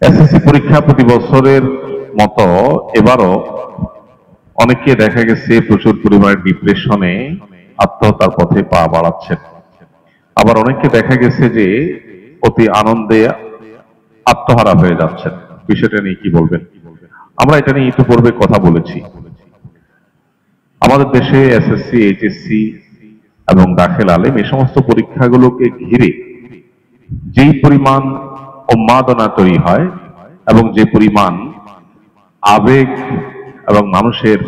SSC পরীক্ষা প্রতি বছরের মতো এবারও অনেকে দেখা গেছে প্রচুর পরিমাণে ডিপ্রেশনে আত্মহত্যার পথে পা বাড়াচ্ছেন। আবার অনেককে দেখা গেছে যে অতি আনন্দে আত্মহারা হয়ে যাচ্ছেন। বিষয়টা নিয়ে কি বলবেন? আমরা এটা নিয়ে ইতিপূর্বে কথা বলেছি। আমাদের দেশে এসএসসি, এইচএসসি এবং দাখিল আলিম এই সমস্ত পরীক্ষাগুলোকে ঘিরে যেই পরিমাণ উন্মাদনা তৈরি হয় এবং যে পরিমাণ আবেগ এবং মানুষের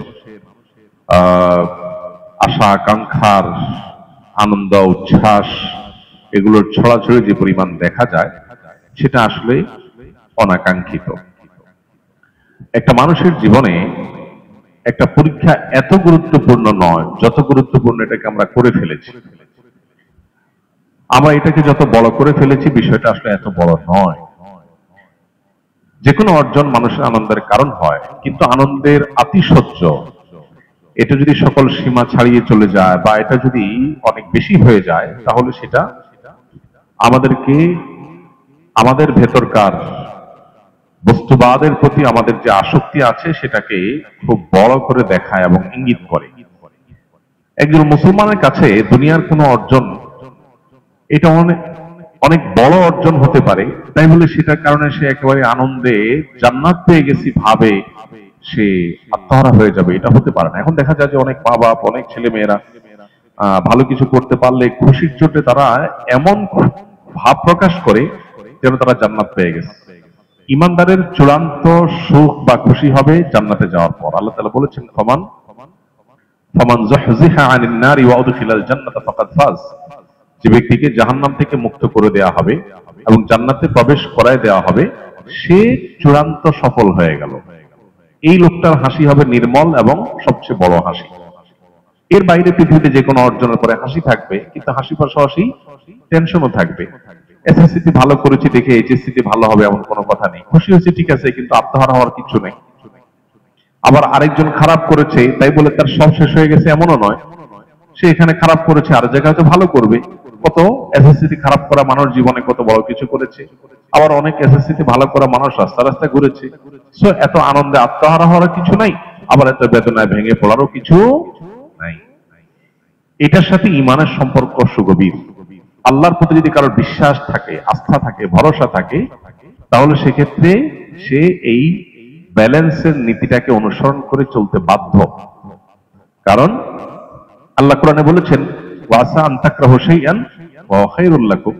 আশা আকাঙ্ক্ষার আনন্দ উচ্ছ্বাস এগুলোর ছড়াছড়ি যে পরিমাণ দেখা যায় সেটা আসলে অনাকাঙ্ক্ষিত। একটা মানুষের জীবনে একটা পরীক্ষা এত গুরুত্বপূর্ণ নয় যত গুরুত্বপূর্ণ এটাকে আমরা করে ফেলেছি। আমরা এটাকে যত বড় করে ফেলেছি বিষয়টা আসলে এত বড় নয়। যে কোনো অর্জন মানুষের আনন্দের কারণ হয়, কিন্তু আনন্দের আতিশয্য এটা যদি সকল সীমা ছাড়িয়ে চলে যায় বা এটা যদি অনেক বেশি হয়ে যায় তাহলে সেটা আমাদেরকে আমাদের ভেতরকার বস্তুবাদের প্রতি আমাদের যে আসক্তি আছে সেটাকে খুব বড় করে দেখায় এবং ইঙ্গিত করে। একজন মুসলমানের কাছে দুনিয়ার কোনো অর্জন এটা অনেক অনেক বড় অর্জন হতে পারে, তাই বলে সেটার কারণে সে একেবারে আনন্দে জান্নাত পেয়ে গেছি ভাবে সে আত্মহারা হয়ে যাবে, এটা হতে পারে না। এখন দেখা যায় যে অনেক মা বাপ, অনেক ছেলে মেয়েরা ভালো কিছু করতে পারলে খুশির চোটে তারা এমন ভাব প্রকাশ করে যেন তারা জান্নাত পেয়ে গেছে। ইমানদারের চূড়ান্ত সুখ বা খুশি হবে জান্নাতে যাওয়ার পর। আল্লাহ তাআলা বলেছেন, ফামান যুহজিহা আনিন নারি ওয়া উদখিলাল জান্নাতা ফাকাদ ফাজ। যে ব্যক্তিকে জাহান্নাম থেকে মুক্ত করে দেওয়া হবে এবং জান্নাতে প্রবেশ করায় দেওয়া হবে সে চূড়ান্ত সফল হয়ে গেল। এই লোকটার হাসি হবে নির্মল এবং সবচেয়ে বড় হাসি। এর বাইরে পৃথিবীতে যে কোনো অর্জনের পরে হাসি থাকবে, কিন্তু হাসি পাশাপাশি টেনশনও থাকবে। এসএসসি তে ভালো করেছি দেখে এইচএসসি তে ভালো হবে এমন কোনো কথা নেই। খুশি হয়েছে ঠিক আছে, কিন্তু আত্মহারা হওয়ার কিছু নেই। আবার আরেকজন খারাপ করেছে তাই বলে তার সব শেষ হয়ে গেছে এমনও নয়। সে এখানে খারাপ করেছে, আর জায়গায় হয়তো ভালো করবে। কত এসএসসি তে খারাপ করা মানুষ জীবনে কত বড় কিছু করেছে। আবার অনেক এসএসসি তে ভালো করা মানুষ রাস্তা রাস্তা ঘুরেছে। সো এত আনন্দে আত্মহারা হওয়ার কিছু নাই, আবার এত বেদনায় ভেঙে পড়ারও কিছু নাই। এটার সাথে ইমানের সম্পর্ক সুগভীর। আল্লাহর প্রতি যদি কারোর বিশ্বাস থাকে, আস্থা থাকে, ভরসা থাকে, তাহলে সেক্ষেত্রে সে এই ব্যালেন্সের নীতিটাকে অনুসরণ করে চলতে বাধ্য। কারণ আল্লাহ কোরআনে বলেছেন, ওয়াসা আন তাকরাহু শাইআন ওয়া খায়রুল লাকুম।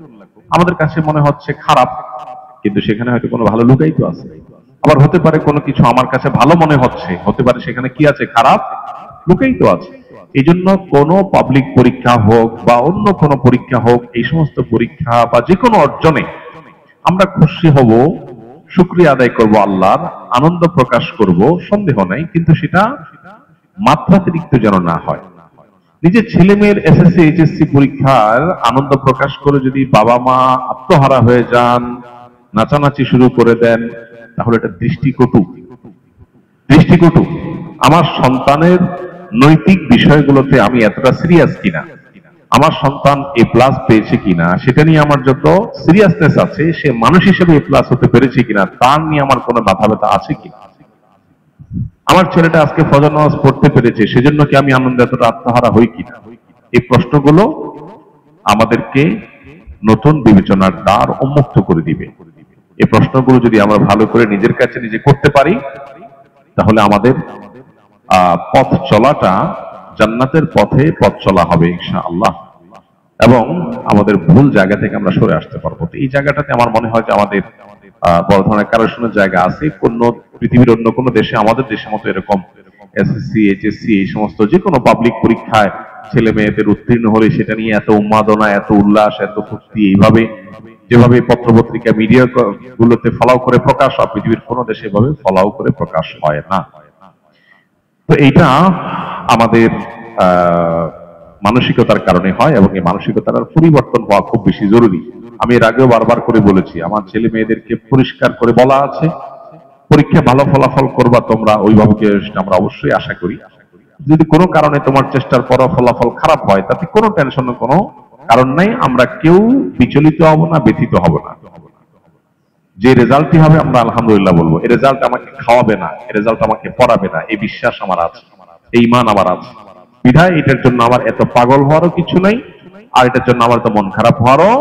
আমাদের কাছে মনে হচ্ছে খারাপ, কিন্তু সেখানে হয়তো কোনো ভালো লুকায়িত আছে। আবার হতে পারে কোনো কিছু আমার কাছে ভালো মনে হচ্ছে, হতে পারে সেখানে কি আছে, খারাপ লুকায়িত আছে। এই জন্য কোনো পাবলিক পরীক্ষা হোক বা অন্য কোনো পরীক্ষা হোক, এই সমস্ত পরীক্ষা বা যে কোনো অর্জনে আমরা খুশি হব, শুকরিয়া আদায় করব, আল্লাহর আনন্দ প্রকাশ করব, সন্দেহ নাই, কিন্তু সেটা মাত্রাতিরিক্ত যেন না হয়। নিজের ছেলে মেয়ের এসএসসি এইচএসসি পরীক্ষার আনন্দ প্রকাশ করে যদি বাবা মা আত্মহারা হয়ে যান, নাচানাচি শুরু করে দেন, তাহলে এটা দৃষ্টিকটু। আমার সন্তানের নৈতিক বিষয়গুলোতে আমি এতটা সিরিয়াস কিনা, আমার সন্তান এ প্লাস পেয়েছে কিনা সেটা নিয়ে আমার যত সিরিয়াসনেস আছে, সে মানুষ হিসেবে এ প্লাস হতে পেরেছে কিনা তার নিয়ে আমার কোনো মাথা ব্যথা আছে কিনা, আমার ছেলেটা আজকে ফজর নামাজ পড়তে পেরেছে সেজন্য কি আমি আনন্দে এতটা আত্মহারা হই কিনা, এই প্রশ্নগুলো আমাদেরকে নতুন বিবেচনার দ্বার উন্মুক্ত করে দিবে। এই প্রশ্নগুলো যদি আমরা ভালো করে নিজের কাছে নিজে করতে পারি, তাহলে আমাদের পথ চলাটা জান্নাতের পথে পথ চলা হবে ইনশাআল্লাহ, এবং আমাদের ভুল জায়গা থেকে আমরা সরে আসতে পারবো। তো এই জায়গাটাতে আমার মনে হয় যে আমাদের বড় ধরনের কারেকশনের জায়গা আছে। কোন পৃথিবীর অন্য কোনো দেশে আমাদের দেশের মতো এরকম এসএসসি এইচএসসি এই সমস্ত যে কোনো পাবলিক পরীক্ষায় ছেলে মেয়েদের উত্তীর্ণ হলে সেটা নিয়ে এত উন্মাদনা, এত উল্লাস, এত ফুর্তি, এইভাবে যেভাবে পত্রপত্রিকা মিডিয়া গুলোতে ফলাও করে প্রকাশ হয়, পৃথিবীর কোনো দেশে এভাবে ফলাও করে প্রকাশ হয় না। তো এইটা আমাদের মানসিকতার কারণে হয়, এবং এই মানসিকতার পরিবর্তন হওয়া খুব বেশি জরুরি। আমি এর আগেও বারবার করে বলেছি, আমার ছেলে মেয়েদেরকে পরিষ্কার করে বলা আছে, পরীক্ষা ভালো ফলাফল করবা তোমরা, অভিভাবকের আমরা অবশ্যই আশা করি। যদি কোনো কারণে তোমার চেষ্টার পর ফলাফল খারাপ হয়, তাতে কোনো টেনশনের কোনো কারণ নাই, আমরা কেউ বিচলিত হব না, ব্যথিত হব না। যে রেজাল্টই হবে আমরা আলহামদুলিল্লাহ বলবো। এই রেজাল্ট আমাকে খাওয়াবে না, এই রেজাল্ট আমাকে পড়াবে না, এই বিশ্বাস আমার আছে, এই ঈমান আমার আছে। বিধায় এটার জন্য আমার এত পাগল হওয়ারও কিছু নাই, আর এটার জন্য আমার তো মন খারাপ হওয়ারও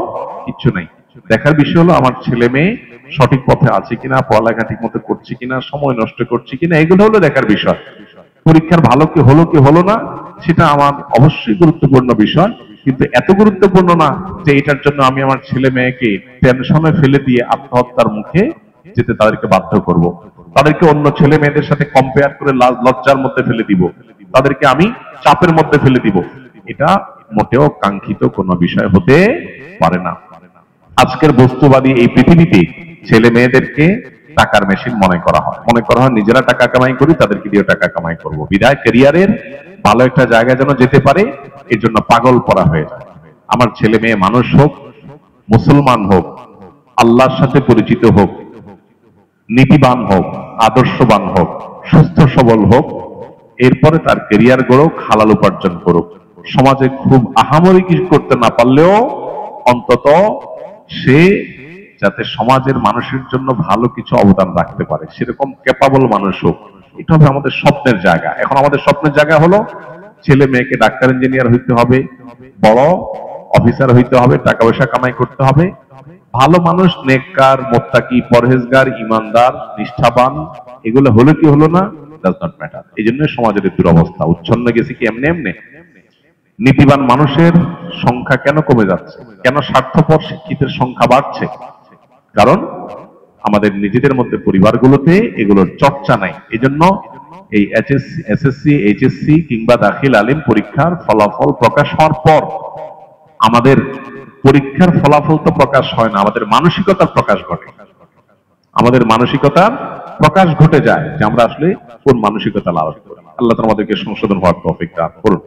কিছু নাই। দেখার বিষয় হলো আমার ছেলে মেয়ে সঠিক পথে আছে কিনা, পড়ালেখা ঠিক মতো করছে কিনা, সময় নষ্ট করছে কিনা, এগুলো হলো দেখার বিষয়। পরীক্ষার ভালো কি হলো না সেটা আমার অবশ্যই গুরুত্বপূর্ণ বিষয়, কিন্তু এত গুরুত্বপূর্ণ না যে এটার জন্য আমি আমার ছেলে মেয়েকে টেনশনে ফেলে দিয়ে আত্মহত্যার মুখে যেতে তাদেরকে বাধ্য করব, তাদেরকে অন্য ছেলে মেয়েদের সাথে কম্পেয়ার করে লজ্জার মধ্যে ফেলে দিব, তাদেরকে আমি চাপের মধ্যে ফেলে দিব। এটা মোটেও কাঙ্ক্ষিত কোনো বিষয় হতে পারে না। আজকের বস্তুবাদী এই পৃথিবীতে ছেলে মেয়েদেরকে টাকার মেশিন মনে করা হয় নিজেরা টাকা কামাই করি, তাদেরকে দিয়ে টাকা কামাই করব, বিধায় ক্যারিয়ারের ভালো একটা জায়গায় যেন যেতে পারে এর জন্য পাগল করা হয়ে যায়। আমার ছেলে মেয়ে মানুষ হোক, মুসলমান হোক, আল্লাহর সাথে পরিচিত হোক, নীতিবান হোক, আদর্শবান হোক, সুস্থ সবল হোক, এরপরে তার ক্যারিয়ার গড়ুক, হালাল উপার্জন করুক। সমাজে খুব আহামরি কিছু করতে না পারলেও অন্তত সে যাতে সমাজের মানুষের জন্য ভালো কিছু অবদান রাখতে পারে সেরকম ক্যাপাবল মানুষ হোক, এটা হবে আমাদের স্বপ্নের জায়গা। এখন আমাদের স্বপ্নের জায়গা হলো ছেলে মেয়েকে ডাক্তার ইঞ্জিনিয়ার হইতে হবে, বড় অফিসার হইতে হবে, টাকা পয়সা কামাই করতে হবে, ভালো মানুষ, নেককার, মুত্তাকি, পরহেজগার, ইমানদার, নিষ্ঠাবান, এগুলো হলো কি হলো না ডাজ নট ম্যাটার। এই জন্য সমাজের দুরবস্থা, উচ্ছন্ন গেছে কি এমনি এমনি। নীতিবান মানুষের সংখ্যা কেন কমে যাচ্ছে, কেন স্বার্থপর শিক্ষিতের সংখ্যা বাড়ছে? কারণ আমাদের নিজেদের মধ্যে পরিবারগুলোতে এগুলোর চর্চা নাই। এজন্য এই এসএসসি, এইচএসসি কিংবা দাখিল আলিম পরীক্ষার ফলাফল প্রকাশ হওয়ার পর আমাদের পরীক্ষার ফলাফল তো প্রকাশ হয় না, আমাদের মানসিকতার প্রকাশ ঘটে। আমাদের মানসিকতার প্রকাশ ঘটে যায় যে আমরা আসলে কোন মানসিকতা লালন করি। আল্লাহ আমাদেরকে সংশোধন হওয়ার তৌফিক দান করুন।